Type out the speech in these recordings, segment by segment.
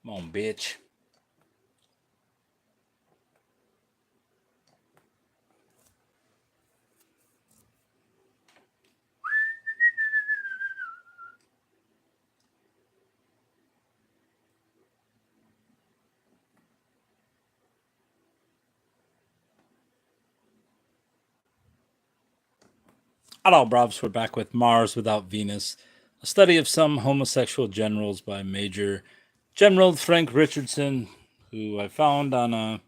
Come on, bitch. Hello, Brobs. We're back with Mars Without Venus, a study of some homosexual generals by Major General Frank Richardson, who I found on a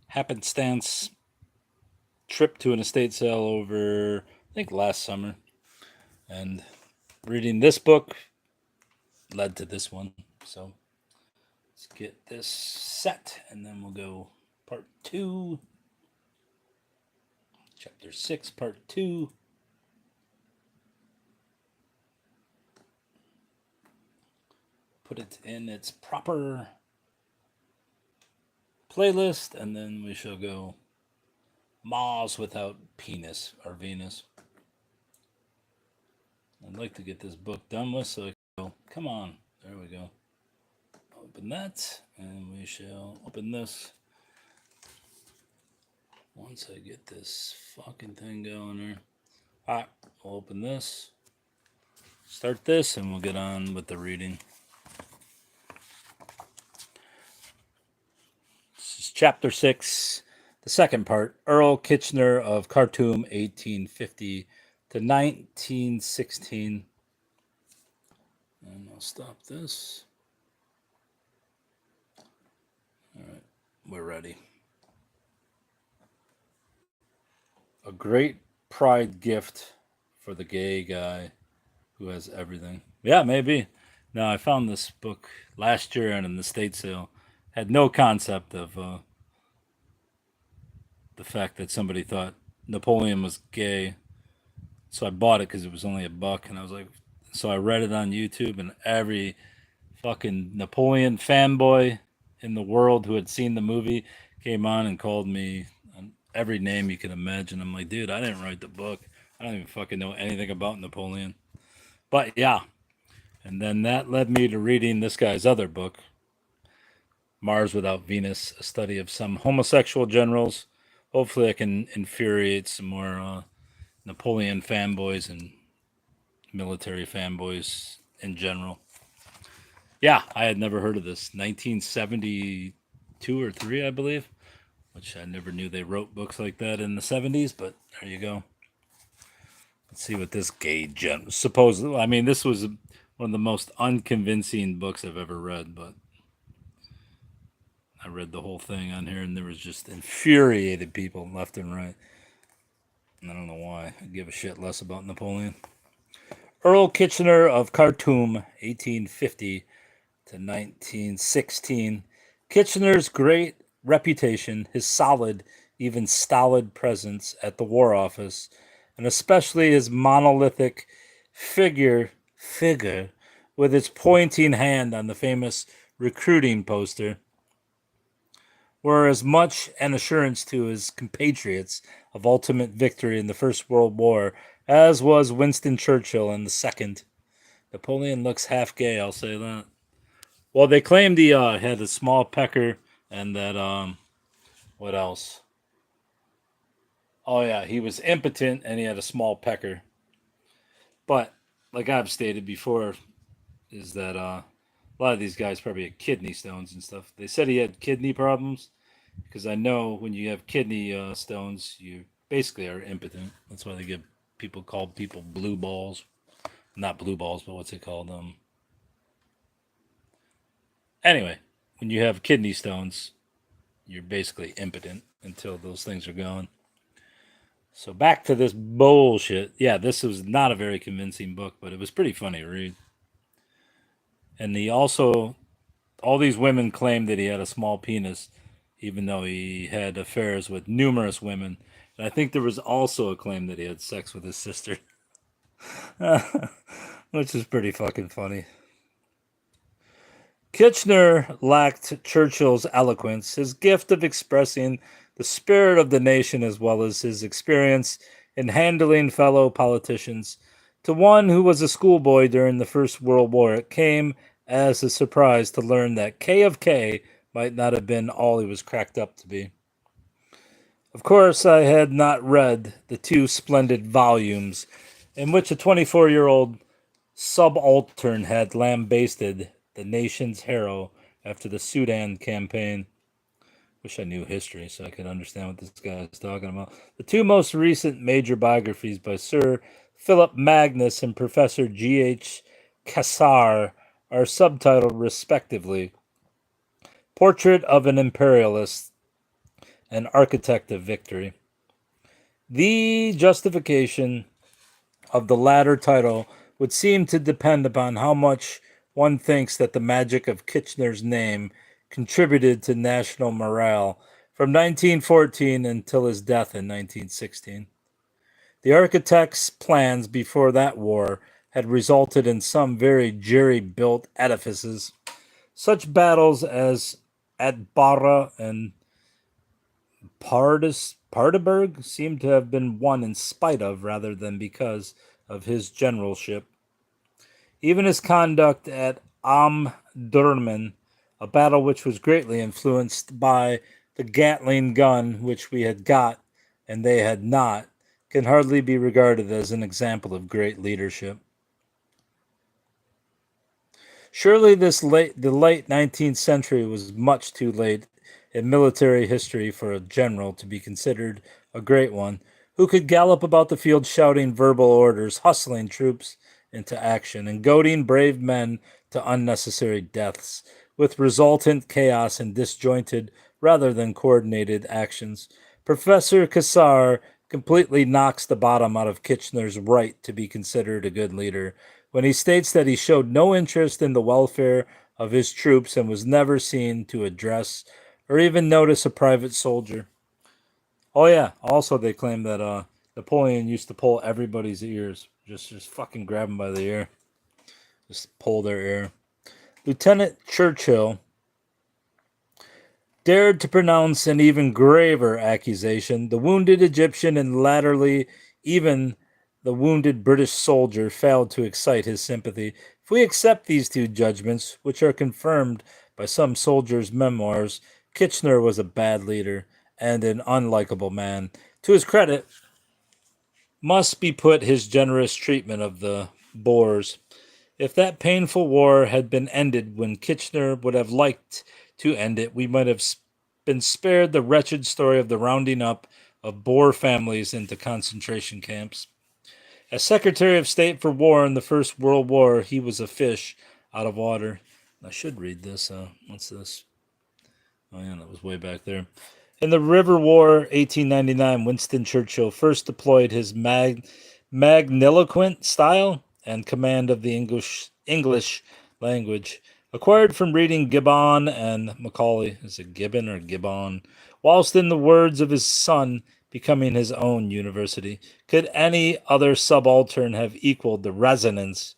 happenstance trip to an estate sale over, I think, last summer. And reading this book led to this one. So let's get this set, and then we'll go part 2, chapter 6, part 2. Put it in its proper playlist, and then we shall go Mars Without Penis or Venus. I'd like to get this book done with, so I can go. Come on. There we go. Open that, and we shall open this. Once I get this fucking thing going here. Alright, we'll open this. Start this, and we'll get on with the reading. This is chapter 6, the second part. Earl Kitchener of Khartoum, 1850 to 1916. And I'll stop this. Alright, we're ready. A great pride gift for the gay guy who has everything. Yeah, maybe. No, I found this book last year and in the estate sale. Had no concept of the fact that somebody thought Napoleon was gay. So I bought it because it was only $1, and I was like, so I read it on YouTube, and every fucking Napoleon fanboy in the world who had seen the movie came on and called me every name you can imagine. I'm like, dude, I didn't write the book. I don't even fucking know anything about Napoleon. But yeah. And then that led me to reading this guy's other book, Mars Without Venus, a study of some homosexual generals. Hopefully I can infuriate some more Napoleon fanboys and military fanboys in general. Yeah, I had never heard of this. 1972 or 3, I believe. Which I never knew they wrote books like that in the 70s, but there you go. Let's see what this gay gen supposedly. I mean, this was one of the most unconvincing books I've ever read, but I read the whole thing on here, and there was just infuriated people left and right. And I don't know why. I give a shit less about Napoleon. Earl Kitchener of Khartoum, 1850 to 1916. Kitchener's great reputation, his solid, even stolid presence at the War Office, and especially his monolithic figure with its pointing hand on the famous recruiting poster, were as much an assurance to his compatriots of ultimate victory in the First World War as was Winston Churchill in the Second. Napoleon looks half gay, I'll say that. Well, they claimed he had a small pecker, and that what else? Oh yeah, he was impotent and he had a small pecker. But like I've stated before, is that a lot of these guys probably had kidney stones and stuff. They said he had kidney problems because I know when you have kidney stones, you basically are impotent. That's why they give people blue balls, not blue balls, but what's it called? Anyway, when you have kidney stones, you're basically impotent until those things are gone. So back to this bullshit. Yeah, this was not a very convincing book, but it was pretty funny to read. And he also, all these women claimed that he had a small penis, even though he had affairs with numerous women. And I think there was also a claim that he had sex with his sister, which is pretty fucking funny. Kitchener lacked Churchill's eloquence, his gift of expressing the spirit of the nation, as well as his experience in handling fellow politicians. To one who was a schoolboy during the First World War, it came as a surprise to learn that K of K might not have been all he was cracked up to be. Of course, I had not read the two splendid volumes in which a 24-year-old subaltern had lambasted the nation's hero after the Sudan campaign. Wish I knew history so I could understand what this guy is talking about. The two most recent major biographies by Sir Philip Magnus and Professor G.H. Cassar are subtitled respectively Portrait of an Imperialist and Architect of Victory. The justification of the latter title would seem to depend upon how much one thinks that the magic of Kitchener's name contributed to national morale from 1914 until his death in 1916. The architect's plans before that war had resulted in some very jury-built edifices. Such battles as at Barra and Paardeberg seem to have been won in spite of rather than because of his generalship. Even his conduct at Omdurman, a battle which was greatly influenced by the Gatling gun which we had got and they had not, can hardly be regarded as an example of great leadership. Surely the late 19th century was much too late in military history for a general to be considered a great one, who could gallop about the field shouting verbal orders, hustling troops into action, and goading brave men to unnecessary deaths, with resultant chaos and disjointed rather than coordinated actions. Professor Cassar completely knocks the bottom out of Kitchener's right to be considered a good leader when he states that he showed no interest in the welfare of his troops and was never seen to address or even notice a private soldier. Oh yeah, also they claim that Napoleon used to pull everybody's ears. Just fucking grab them by the ear. Just pull their ear. Lieutenant Churchill dared to pronounce an even graver accusation. The wounded Egyptian and latterly even the wounded British soldier failed to excite his sympathy. If we accept these two judgments, which are confirmed by some soldiers' memoirs, Kitchener was a bad leader and an unlikable man. To his credit, must be put his generous treatment of the Boers. If that painful war had been ended when Kitchener would have liked to end it, we might have been spared the wretched story of the rounding up of Boer families into concentration camps. As Secretary of State for War in the First World War, he was a fish out of water. I should read this. What's this? Oh, yeah, that was way back there. In the River War, 1899, Winston Churchill first deployed his magniloquent style and command of the English language, acquired from reading Gibbon and Macaulay. Is it Gibbon or Gibbon? Whilst in the words of his son, becoming his own university. Could any other subaltern have equaled the resonance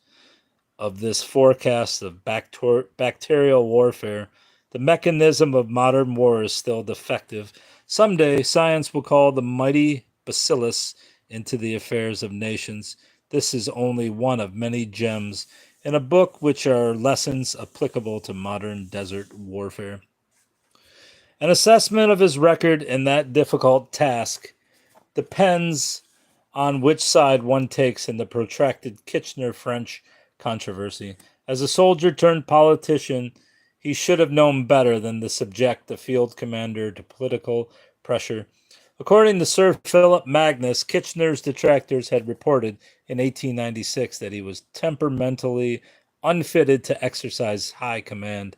of this forecast of bacterial warfare? The mechanism of modern war is still defective. Someday, science will call the mighty bacillus into the affairs of nations. This is only one of many gems in a book which are lessons applicable to modern desert warfare. An assessment of his record in that difficult task depends on which side one takes in the protracted Kitchener-French controversy. As a soldier turned politician, he should have known better than to subject the field commander to political pressure. According to Sir Philip Magnus, Kitchener's detractors had reported in 1896 that he was temperamentally unfitted to exercise high command.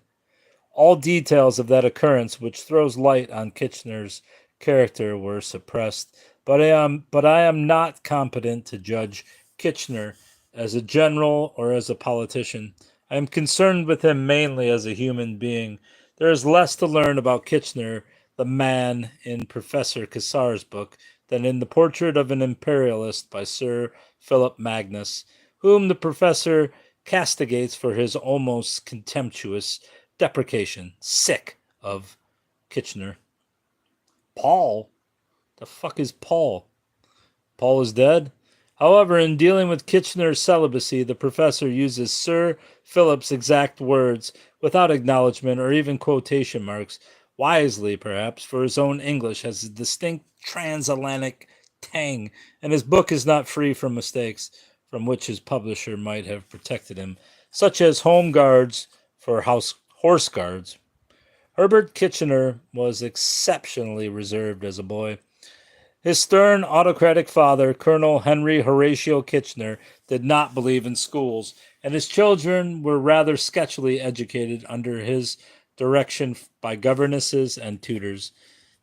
All details of that occurrence, which throws light on Kitchener's character, were suppressed. But I am not competent to judge Kitchener as a general or as a politician. I am concerned with him mainly as a human being. There is less to learn about Kitchener, the man, in Professor Cassar's book than in the Portrait of an Imperialist by Sir Philip Magnus, whom the professor castigates for his almost contemptuous deprecation, sick of Kitchener. Paul? The fuck is Paul? Paul is dead? However, in dealing with Kitchener's celibacy, the professor uses Sir Philip's exact words without acknowledgement or even quotation marks, wisely perhaps, for his own English has a distinct transatlantic tang, and his book is not free from mistakes from which his publisher might have protected him, such as home guards for horse guards. Herbert Kitchener was exceptionally reserved as a boy. His stern, autocratic father, Colonel Henry Horatio Kitchener, did not believe in schools, and his children were rather sketchily educated under his direction by governesses and tutors.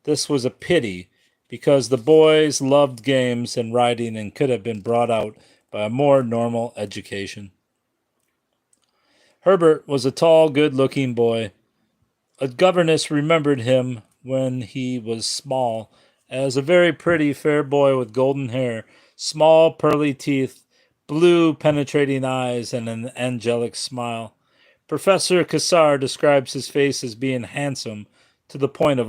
This was a pity, because the boys loved games and riding and could have been brought out by a more normal education. Herbert was a tall, good-looking boy. A governess remembered him when he was small as a very pretty, fair boy with golden hair, small, pearly teeth, blue, penetrating eyes, and an angelic smile. Professor Cassar describes his face as being handsome to the point of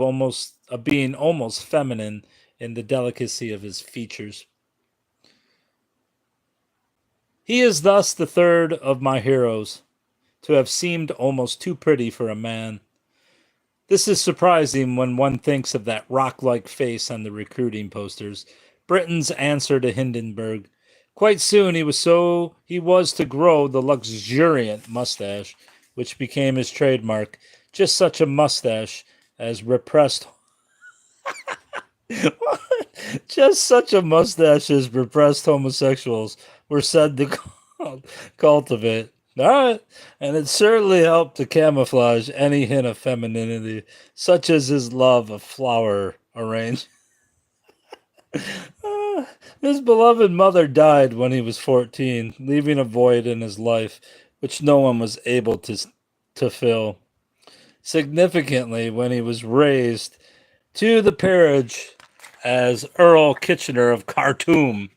being almost feminine in the delicacy of his features. He is thus the third of my heroes to have seemed almost too pretty for a man. This is surprising when one thinks of that rock-like face on the recruiting posters, Britain's answer to Hindenburg. Quite soon he was to grow the luxuriant mustache, which became his trademark, just such a mustache as repressed just such a mustache as repressed homosexuals were said to cultivate. All right. And it certainly helped to camouflage any hint of femininity, such as his love of flower arrangement. His beloved mother died when he was 14, leaving a void in his life which no one was able to fill. Significantly, when he was raised to the peerage as Earl Kitchener of Khartoum,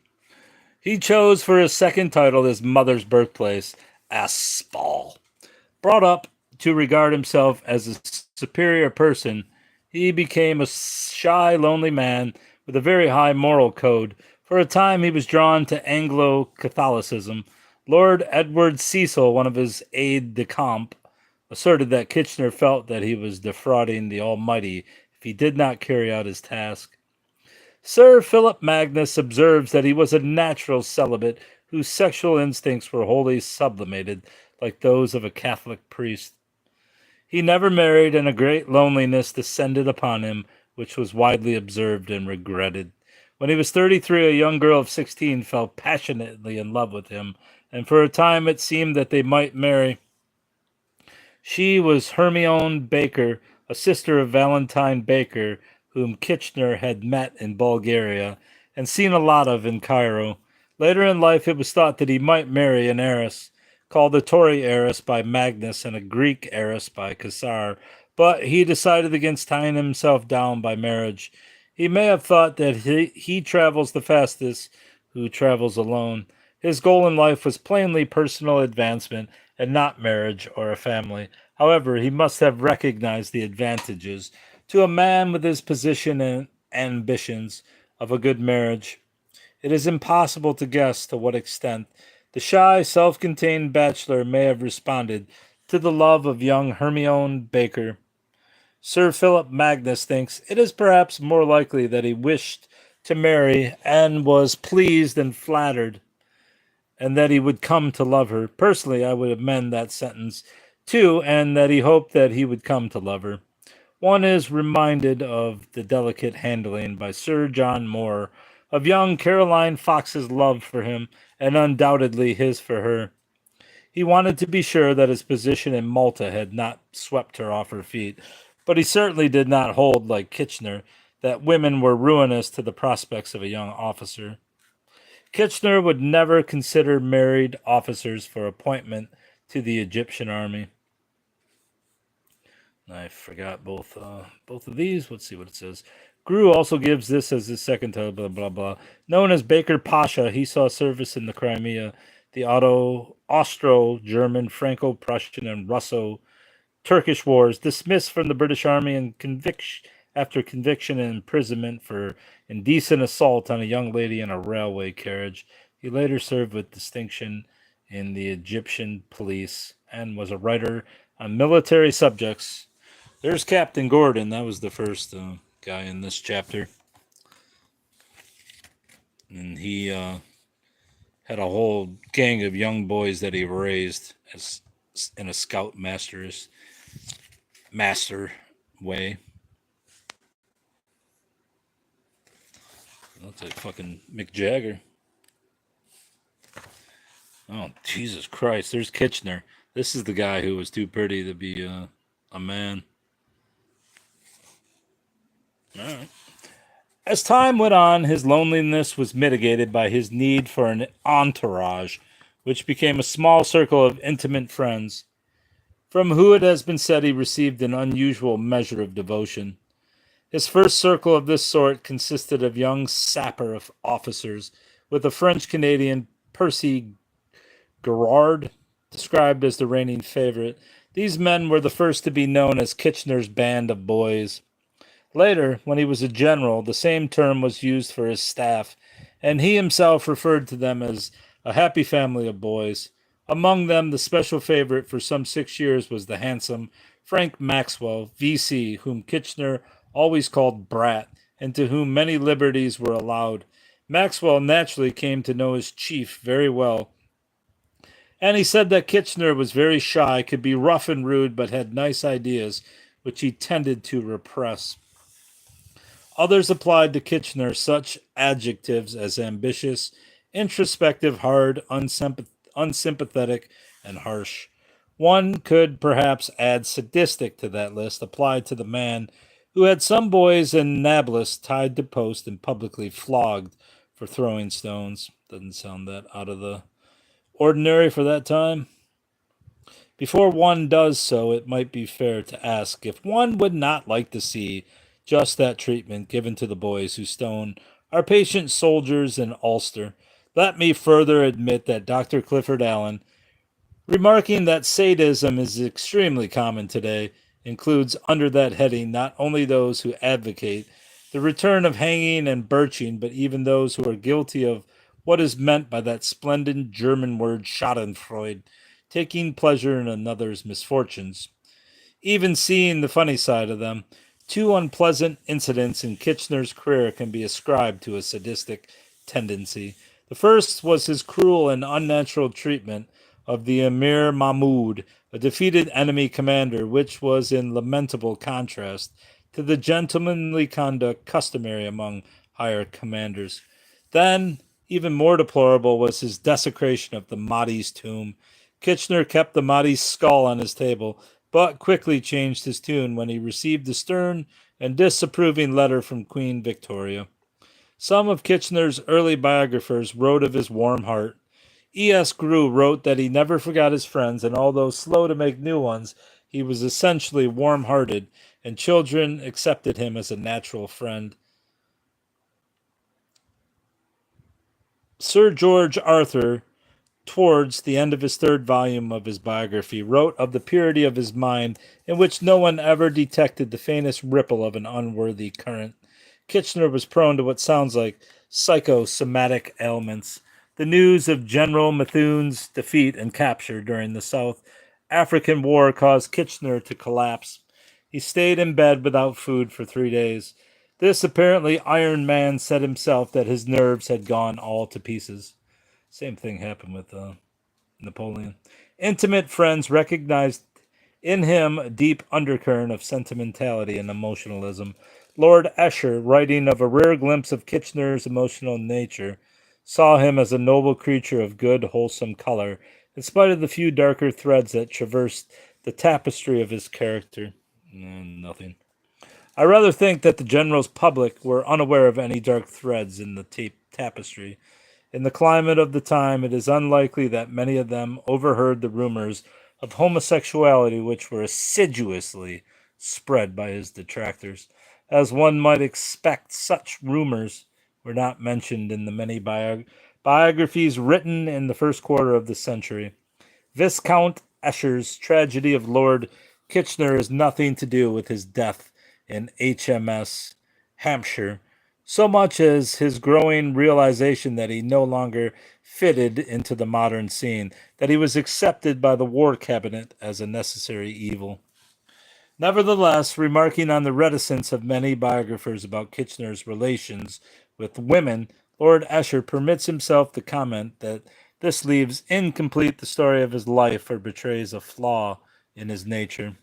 he chose for his second title his mother's birthplace, Aspal. Brought up to regard himself as a superior person, he became a shy, lonely man with a very high moral code. For a time, he was drawn to Anglo-Catholicism. Lord Edward Cecil, one of his aides-de-camp, asserted that Kitchener felt that he was defrauding the Almighty if he did not carry out his task. Sir Philip Magnus observes that he was a natural celibate whose sexual instincts were wholly sublimated, like those of a Catholic priest. He never married, and a great loneliness descended upon him, which was widely observed and regretted. When he was 33, a young girl of 16 fell passionately in love with him, and for a time it seemed that they might marry. She was Hermione Baker, a sister of Valentine Baker, whom Kitchener had met in Bulgaria and seen a lot of in Cairo. Later in life, it was thought that he might marry an heiress, called the Tory heiress by Magnus and a Greek heiress by Cassar, but he decided against tying himself down by marriage. He may have thought that he travels the fastest who travels alone. His goal in life was plainly personal advancement and not marriage or a family. However, he must have recognized the advantages to a man with his position and ambitions of a good marriage. It is impossible to guess to what extent the shy, self-contained bachelor may have responded to the love of young Hermione Baker. Sir Philip Magnus thinks it is perhaps more likely that he wished to marry and was pleased and flattered, and that he would come to love her. Personally, I would amend that sentence too, and that he hoped that he would come to love her. One is reminded of the delicate handling by Sir John Moore of young Caroline Fox's love for him, and undoubtedly his for her. He wanted to be sure that his position in Malta had not swept her off her feet, but he certainly did not hold, like Kitchener, that women were ruinous to the prospects of a young officer. Kitchener would never consider married officers for appointment to the Egyptian army. I forgot both of these. Let's see what it says. Grew also gives this as his second title, blah, blah, blah. Known as Baker Pasha, he saw service in the Crimea, the Austro-German, Franco-Prussian, and Russo-Turkish wars. Dismissed from the British Army and after conviction and imprisonment for indecent assault on a young lady in a railway carriage. He later served with distinction in the Egyptian police and was a writer on military subjects. There's Captain Gordon. That was the first guy in this chapter. And he had a whole gang of young boys that he raised as in a scout master way. Looks like fucking Mick Jagger. Oh, Jesus Christ. There's Kitchener. This is the guy who was too pretty to be a man. All right. As time went on, his loneliness was mitigated by his need for an entourage, which became a small circle of intimate friends, from who it has been said he received an unusual measure of devotion. His first circle of this sort consisted of young sapper officers, with a French-Canadian Percy Gerard, described as the reigning favorite. These men were the first to be known as Kitchener's band of boys. Later, when he was a general, the same term was used for his staff, and he himself referred to them as a happy family of boys. Among them, the special favorite for some 6 years was the handsome Frank Maxwell, V.C., whom Kitchener always called Brat, and to whom many liberties were allowed. Maxwell naturally came to know his chief very well, and he said that Kitchener was very shy, could be rough and rude, but had nice ideas, which he tended to repress. Others applied to Kitchener such adjectives as ambitious, introspective, hard, unsympathetic, and harsh. One could perhaps add sadistic to that list, applied to the man who had some boys in Nablus tied to post and publicly flogged for throwing stones. Doesn't sound that out of the ordinary for that time. Before one does so, it might be fair to ask if one would not like to see just that treatment given to the boys who stone our patient soldiers in Ulster. Let me further admit that Dr. Clifford Allen, remarking that sadism is extremely common today, includes under that heading not only those who advocate the return of hanging and birching, but even those who are guilty of what is meant by that splendid German word Schadenfreude, taking pleasure in another's misfortunes. Even seeing the funny side of them, two unpleasant incidents in Kitchener's career can be ascribed to a sadistic tendency. The first was his cruel and unnatural treatment of the Emir Mahmud, a defeated enemy commander, which was in lamentable contrast to the gentlemanly conduct customary among higher commanders. Then, even more deplorable was his desecration of the Mahdi's tomb. Kitchener kept the Mahdi's skull on his table, but quickly changed his tune when he received a stern and disapproving letter from Queen Victoria. Some of Kitchener's early biographers wrote of his warm heart. E.S. Grew wrote that he never forgot his friends, and although slow to make new ones, he was essentially warm-hearted, and children accepted him as a natural friend. Sir George Arthur, towards the end of his third volume of his biography, wrote of the purity of his mind, in which no one ever detected the faintest ripple of an unworthy current. Kitchener was prone to what sounds like psychosomatic ailments. The news of General Methuen's defeat and capture during the South African War caused Kitchener to collapse. He stayed in bed without food for 3 days. This apparently iron man said himself that his nerves had gone all to pieces. Same thing happened with Napoleon. Intimate friends recognized in him a deep undercurrent of sentimentality and emotionalism. Lord Esher, writing of a rare glimpse of Kitchener's emotional nature, saw him as a noble creature of good, wholesome color, in spite of the few darker threads that traversed the tapestry of his character. Nothing. I rather think that the general's public were unaware of any dark threads in the tapestry. In the climate of the time, it is unlikely that many of them overheard the rumors of homosexuality which were assiduously spread by his detractors. As one might expect, such rumors were not mentioned in the many biographies written in the first quarter of the century. Viscount Esher's tragedy of Lord Kitchener has nothing to do with his death in HMS Hampshire, so much as his growing realization that he no longer fitted into the modern scene, that he was accepted by the war cabinet as a necessary evil. Nevertheless, remarking on the reticence of many biographers about Kitchener's relations with women, Lord Esher permits himself to comment that this leaves incomplete the story of his life or betrays a flaw in his nature.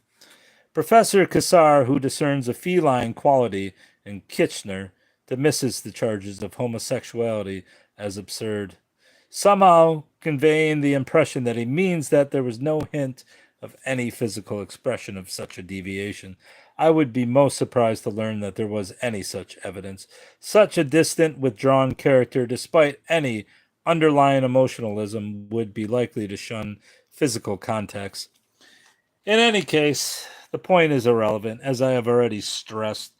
Professor Cassar, who discerns a feline quality in Kitchener, dismisses the charges of homosexuality as absurd, somehow conveying the impression that he means that there was no hint of any physical expression of such a deviation. I would be most surprised to learn that there was any such evidence. Such a distant, withdrawn character, despite any underlying emotionalism, would be likely to shun physical contacts. In any case, the point is irrelevant, as I have already stressed.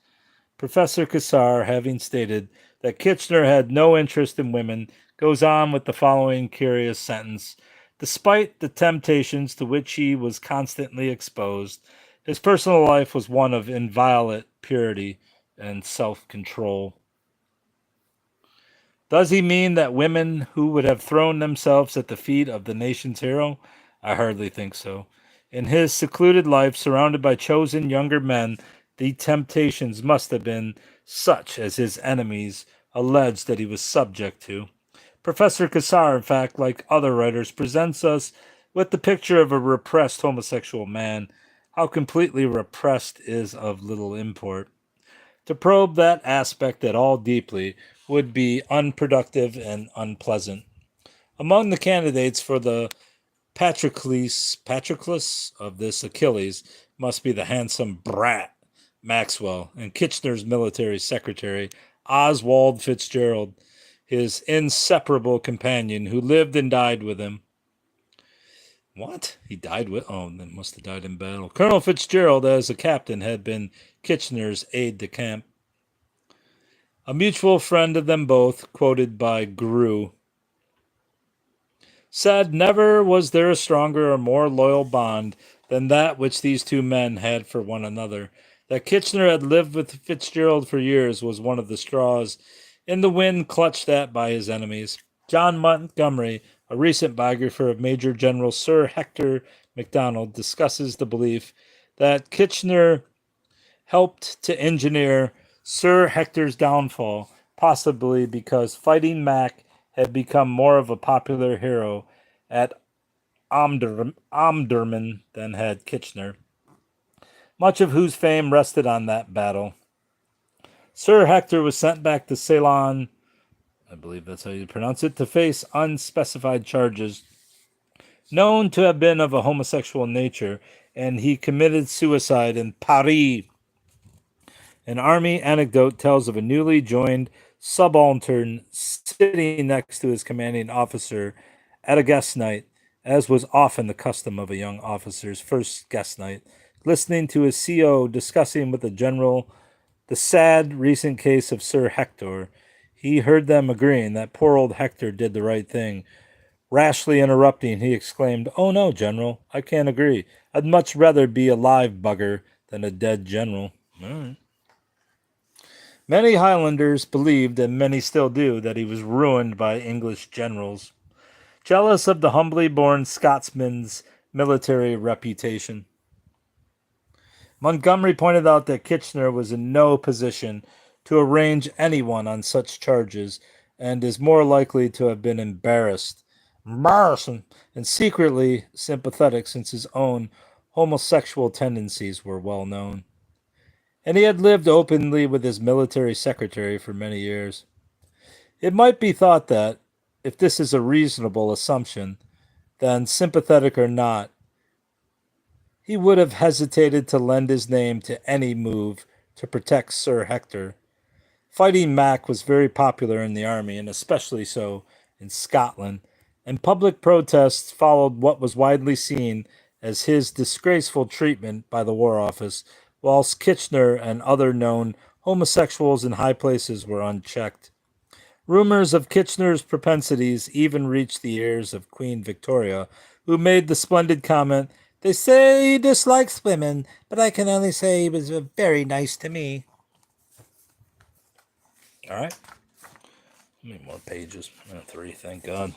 Professor Cassar, having stated that Kitchener had no interest in women, goes on with the following curious sentence. Despite the temptations to which he was constantly exposed, his personal life was one of inviolate purity and self-control. Does he mean that women who would have thrown themselves at the feet of the nation's hero? I hardly think so. In his secluded life, surrounded by chosen younger men, the temptations must have been such as his enemies alleged that he was subject to. Professor Cassar, in fact, like other writers, presents us with the picture of a repressed homosexual man. How completely repressed is of little import. To probe that aspect at all deeply would be unproductive and unpleasant. Among the candidates for the Patroclus of this Achilles must be the handsome brat Maxwell and Kitchener's military secretary Oswald Fitzgerald, his inseparable companion who lived and died with him. What? He died with? Oh, then must have died in battle. Colonel Fitzgerald, as a captain, had been Kitchener's aide-de-camp. A mutual friend of them both, quoted by Grew, said, "Never was there a stronger or more loyal bond than that which these two men had for one another. That Kitchener had lived with Fitzgerald for years was one of the straws in the wind clutched at by his enemies." John Montgomery, a recent biographer of Major General Sir Hector MacDonald, discusses the belief that Kitchener helped to engineer Sir Hector's downfall, possibly because Fighting Mac had become more of a popular hero at Omdurman than had Kitchener, much of whose fame rested on that battle. Sir Hector was sent back to Ceylon, I believe that's how you pronounce it, to face unspecified charges known to have been of a homosexual nature, and he committed suicide in Paris. An army anecdote tells of a newly joined subaltern sitting next to his commanding officer at a guest night, as was often the custom of a young officer's first guest night, listening to his CO discussing with the general the sad recent case of Sir Hector. He heard them agreeing that poor old Hector did the right thing. Rashly interrupting, he exclaimed, "Oh no, General, I can't agree. I'd much rather be a live bugger than a dead general." All right. Many Highlanders believed, and many still do, that he was ruined by English generals, jealous of the humbly born Scotsman's military reputation. Montgomery pointed out that Kitchener was in no position to arrange anyone on such charges, and is more likely to have been embarrassed and secretly sympathetic, since his own homosexual tendencies were well known. And he had lived openly with his military secretary for many years. It might be thought that, if this is a reasonable assumption, then sympathetic or not, he would have hesitated to lend his name to any move to protect Sir Hector. Fighting Mac was very popular in the army, and especially so in Scotland, and public protests followed what was widely seen as his disgraceful treatment by the War Office, whilst Kitchener and other known homosexuals in high places were unchecked. Rumors of Kitchener's propensities even reached the ears of Queen Victoria, who made the splendid comment, "They say he dislikes women, but I can only say he was very nice to me." All right. How many more pages? 3, thank God.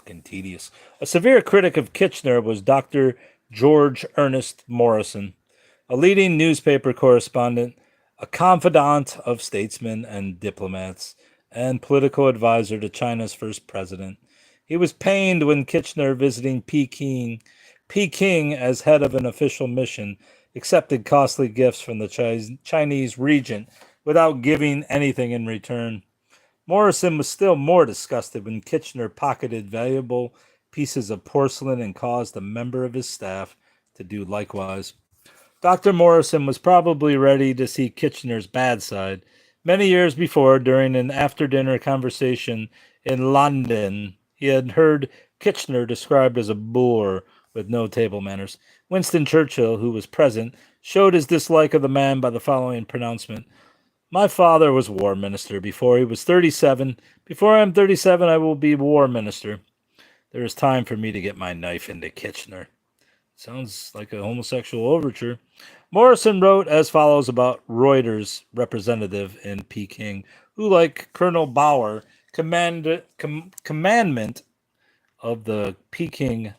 fucking tedious. A severe critic of Kitchener was Dr. George Ernest Morrison, a leading newspaper correspondent, a confidant of statesmen and diplomats, and political advisor to China's first president. He was pained when Kitchener, visiting Peking as head of an official mission, accepted costly gifts from the Chinese regent without giving anything in return. Morrison was still more disgusted when Kitchener pocketed valuable pieces of porcelain and caused a member of his staff to do likewise. Dr. Morrison was probably ready to see Kitchener's bad side. Many years before, during an after dinner conversation in London, he had heard Kitchener described as a boor with no table manners. Winston Churchill, who was present, showed his dislike of the man by the following pronouncement: "My father was war minister before he was 37. Before I am 37, I will be war minister. There is time for me to get my knife into Kitchener." Sounds like a homosexual overture. Morrison wrote as follows about Reuters' representative in Peking, who, like Colonel Bauer, commandment of the Peking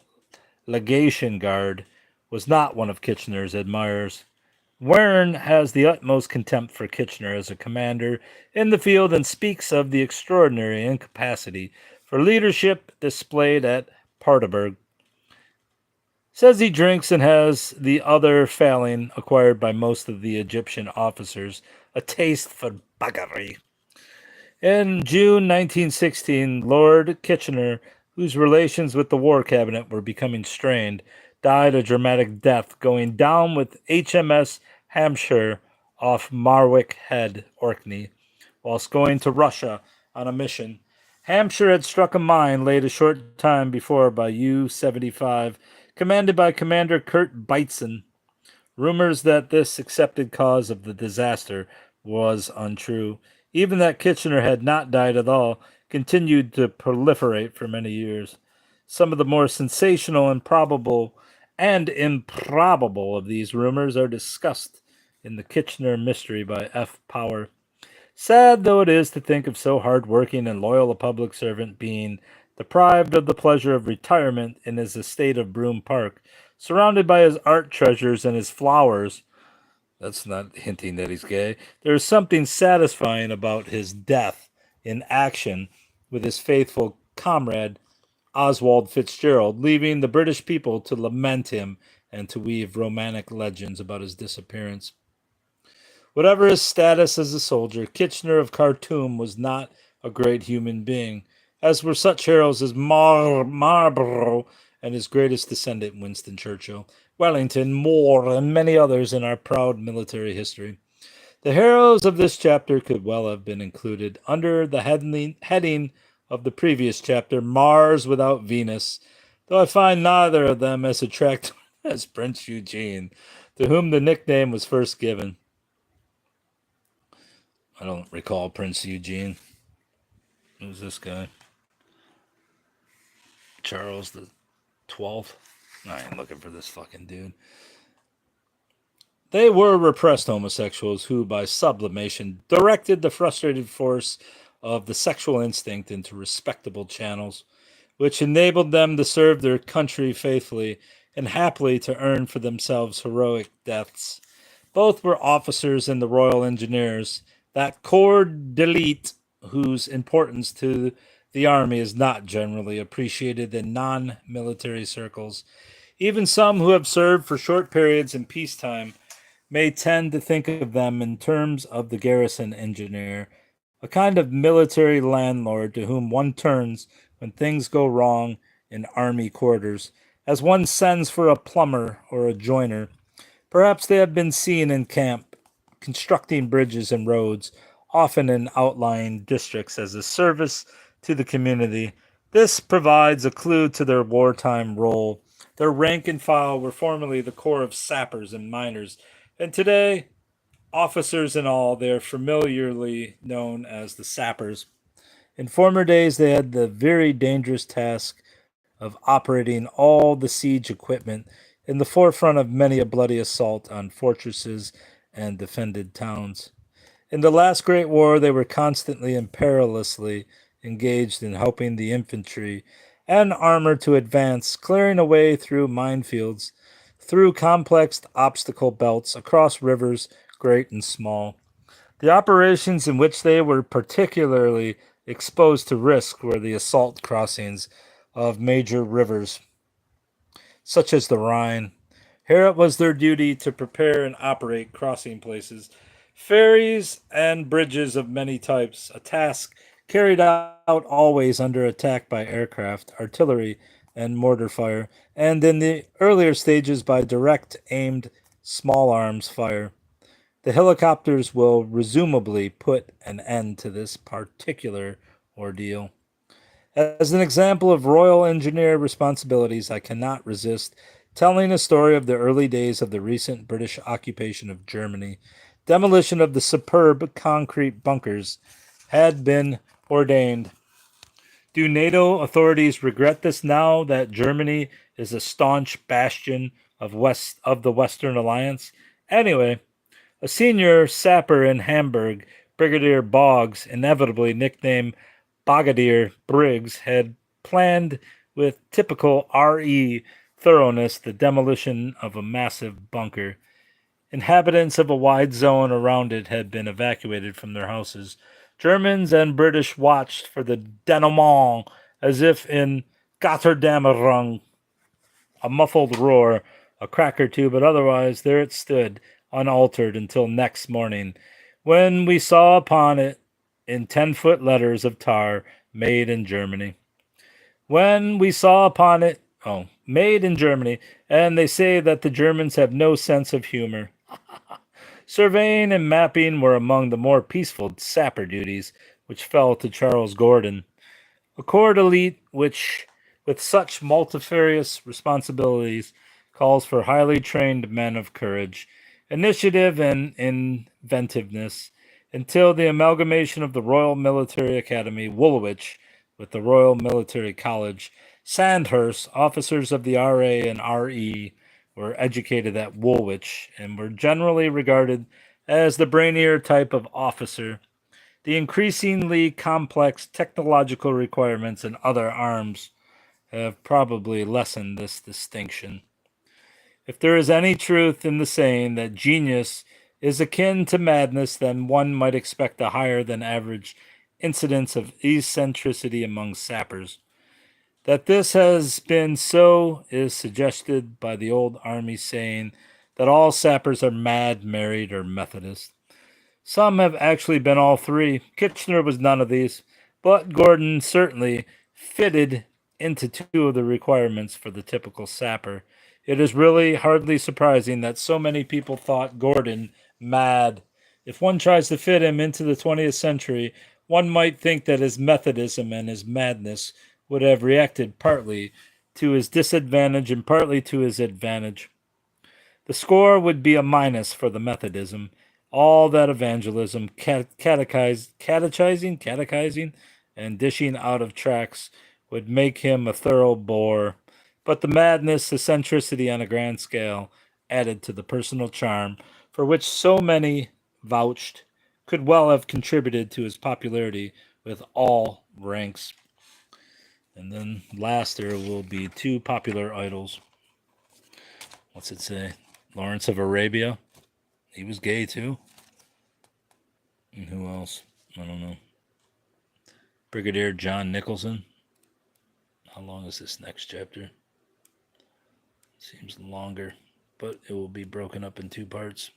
legation guard, was not one of Kitchener's admirers. Wern has the utmost contempt for Kitchener as a commander in the field and speaks of the extraordinary incapacity for leadership displayed at Paardeberg. Says he drinks and has the other failing acquired by most of the Egyptian officers, a taste for buggery. In June 1916, Lord Kitchener, whose relations with the War Cabinet were becoming strained, died a dramatic death going down with HMS Hampshire off Marwick Head, Orkney, whilst going to Russia on a mission. Hampshire had struck a mine laid a short time before by U-75, commanded by Commander Kurt Beitzen. Rumors that this accepted cause of the disaster was untrue. Even that Kitchener had not died at all continued to proliferate for many years. Some of the more sensational and improbable of these rumors are discussed in The Kitchener Mystery by F. Power. Sad though it is to think of so hard-working and loyal a public servant being deprived of the pleasure of retirement in his estate of Broome Park, surrounded by his art treasures and his flowers. That's not hinting that he's gay. There is something satisfying about his death in action with his faithful comrade Oswald Fitzgerald, leaving the British people to lament him and to weave romantic legends about his disappearance. Whatever his status as a soldier, Kitchener of Khartoum was not a great human being, as were such heroes as Marlborough and his greatest descendant, Winston Churchill, Wellington, Moore, and many others in our proud military history. The heroes of this chapter could well have been included under the heading of the previous chapter, Mars Without Venus, though I find neither of them as attractive as Prince Eugene, to whom the nickname was first given. I don't recall Prince Eugene. Who's this guy? Charles the 12th? I ain't looking for this fucking dude. They were repressed homosexuals who, by sublimation, directed the frustrated force of the sexual instinct into respectable channels, which enabled them to serve their country faithfully and happily to earn for themselves heroic deaths. Both were officers in the Royal Engineers, that corps d'elite whose importance to the army is not generally appreciated in non-military circles. Even some who have served for short periods in peacetime may tend to think of them in terms of the garrison engineer, a kind of military landlord to whom one turns when things go wrong in army quarters, as one sends for a plumber or a joiner. Perhaps they have been seen in camp, constructing bridges and roads, often in outlying districts, as a service to the community. This provides a clue to their wartime role. Their rank and file were formerly the corps of sappers and miners, and today, officers and all, they are familiarly known as the sappers. In former days, they had the very dangerous task of operating all the siege equipment in the forefront of many a bloody assault on fortresses and defended towns. In the last great war, they were constantly and perilously engaged in helping the infantry and armor to advance, clearing a way through minefields, through complex obstacle belts, across rivers, great and small. The operations in which they were particularly exposed to risk were the assault crossings of major rivers, such as the Rhine. Here it was their duty to prepare and operate crossing places, ferries, and bridges of many types, a task carried out always under attack by aircraft, artillery, and mortar fire, and in the earlier stages by direct aimed small arms fire. The helicopters will presumably put an end to this particular ordeal. As an example of Royal Engineer responsibilities, I cannot resist telling a story of the early days of the recent British occupation of Germany. Demolition of the superb concrete bunkers had been ordained. Do NATO authorities regret this now that Germany is a staunch bastion of the Western Alliance? Anyway, a senior sapper in Hamburg, Brigadier Boggs, inevitably nicknamed Brigadier Briggs, had planned with typical RE thoroughness the demolition of a massive bunker. Inhabitants of a wide zone around it had been evacuated from their houses. Germans and British watched for the denouement as if in Gotterdammerung, a muffled roar, a crack or two, but otherwise there it stood, unaltered until next morning, when we saw upon it, in 10-foot letters of tar, made in Germany. When we saw upon it, made in Germany, and they say that the Germans have no sense of humor. Surveying and mapping were among the more peaceful sapper duties which fell to Charles Gordon, a corps elite which, with such multifarious responsibilities, calls for highly trained men of courage, initiative, and inventiveness, until the amalgamation of the Royal Military Academy, Woolwich, with the Royal Military College, Sandhurst, officers of the RA and RE, were educated at Woolwich and were generally regarded as the brainier type of officer. The increasingly complex technological requirements in other arms have probably lessened this distinction. If there is any truth in the saying that genius is akin to madness, then one might expect a higher than average incidence of eccentricity among sappers. That this has been so is suggested by the old army saying that all sappers are mad, married, or Methodist. Some have actually been all three. Kitchener was none of these, but Gordon certainly fitted into two of the requirements for the typical sapper. It is really hardly surprising that so many people thought Gordon mad. If one tries to fit him into the 20th century, one might think that his Methodism and his madness would have reacted partly to his disadvantage and partly to his advantage. The score would be a minus for the Methodism. All that evangelism, catechizing, and dishing out of tracts would make him a thorough bore. But the madness, eccentricity on a grand scale, added to the personal charm for which so many vouched, could well have contributed to his popularity with all ranks. And then last there will be two popular idols. What's it say? Lawrence of Arabia. He was gay too. And who else? I don't know. Brigadier John Nicholson. How long is this next chapter? Seems longer, but it will be broken up in two parts.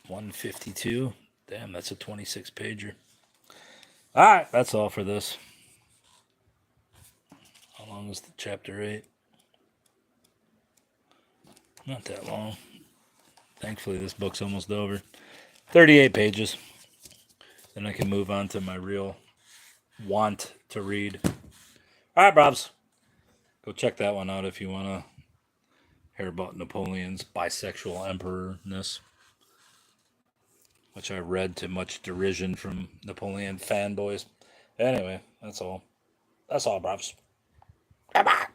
152. Damn, that's a 26 pager. Alright, that's all for this. How long is the chapter 8? Not that long. Thankfully, this book's almost over. 38 pages. Then I can move on to my real want to read. Alright, Brobs. Go check that one out if you want to hear about Napoleon's bisexual emperorness, which I read to much derision from Napoleon fanboys. Anyway, that's all. That's all, Brobs. Bye-bye.